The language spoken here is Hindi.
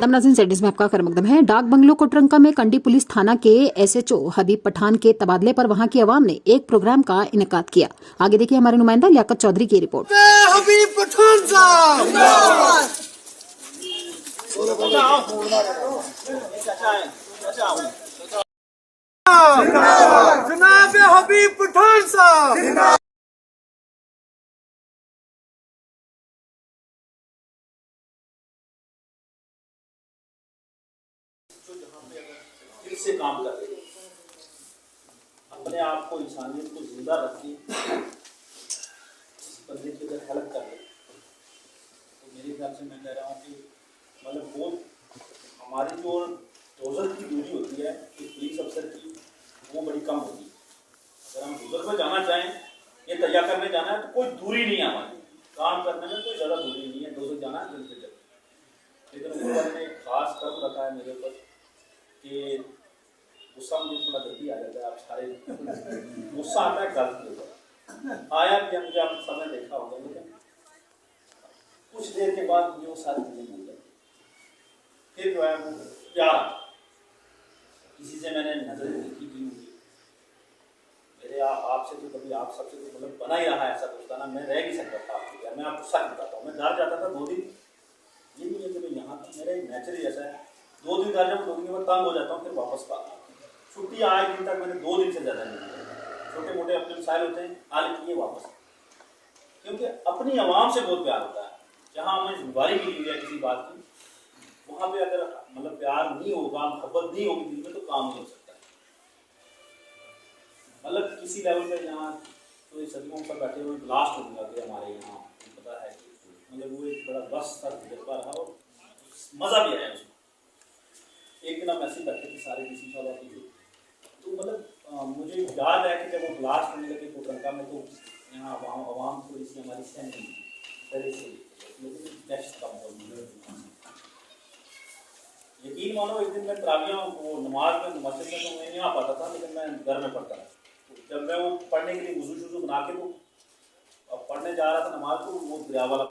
आदम नाज़रीन सेटिस में आपका खैर मकदम है। डाक बंगलो कोटरंका में कंडी पुलिस थाना के एसएचओ हबीब पठान के तबादले पर वहां की आवाम ने एक प्रोग्राम का इनेकाद किया। आगे देखिए हमारे नुमाइंदा लियाकत चौधरी की रिपोर्ट। हबीब पठान साहब जनाब हबीब पठान साहब फिर से काम कर रहे हैं, अपने आप को इंसानियत को जिंदा रख के इस बंदे की अगर हेल्प कर ले तो मेरे ख्याल से मैं कह रहा हूँ कि मतलब वो हमारी जो रोज़र की दूरी होती है कि पुलिस अफसर की वो बड़ी कम होती है। अगर हम रोज़र पर जाना चाहें या तैयार करने जाना है तो कोई दूरी नहीं है, हमारी काम करने में कोई ज़्यादा दूरी नहीं है, 200 जाना है बिल्कुल जब। लेकिन उस बारे में खास कर्म रखा है मेरे ऊपर कि गुस्सा मुझे थोड़ा जल्दी आ जाता है। आप सारे गुस्सा आता है गलत के ऊपर आया भी, मुझे आप समय देखा होगा, लेकिन कुछ देर के बाद मुझे वो सारी चीजें मिल जाती। फिर जो है वो प्यार किसी से मैंने नजर देखी की होगी मेरे आपसे तो कभी आप सबसे तो मतलब बना ही रहा है ऐसा दोस्ताना, मैं रह नहीं सकता था आपके लिए। मैं आपको सच बताता हूँ, मैं घर जाता था 2 दिन, ये नहीं है कि मैं यहाँ था, मेरा एक नेचर ही ऐसा है 2 दिन घर जब 2 दिन के बाद तंग हो जाता हूँ, फिर वापस आता हूँ। छुट्टी आए दिन तक मैंने 2 दिन से ज़्यादा नहीं किया। छोटे मोटे अपने मिसाइल होते हैं हाल किए वापस, क्योंकि अपनी आवाम से बहुत प्यार होता है। जहाँ हमें जिम्मेदारी मिली हुई है किसी बात की, वहाँ पे अगर मतलब प्यार नहीं होगा, मोहब्बत नहीं होगी दिल में, तो काम नहीं हो सकता है। मतलब किसी लेवल पे यहाँ तो सदियों पर बैठे हुए ब्लास्ट होने लगे हमारे यहाँ, पता है कि मतलब वो एक बड़ा बस था तजर्बा रहा और मज़ा भी आया उसमें। एक दिन हम ऐसे बैठे थे सारे किसी साहब की, तो मतलब मुझे याद है कि जब वो ब्लास्ट होने लगे कोटरंका में तो यहाँ आवाम थोड़ी सी हमारी सहन नहीं तरह से, लेकिन दहशत का माहौल। यकीन मानो एक दिन मैं तरावियाँ वो नमाज में मस्जिद में तो मैं नहीं आ पाता था, लेकिन मैं घर में पढ़ता था। तो जब मैं वो पढ़ने के लिए वुज़ू शुज़ू बना के तो पढ़ने जा रहा था नमाज, तो वो दरिया वाला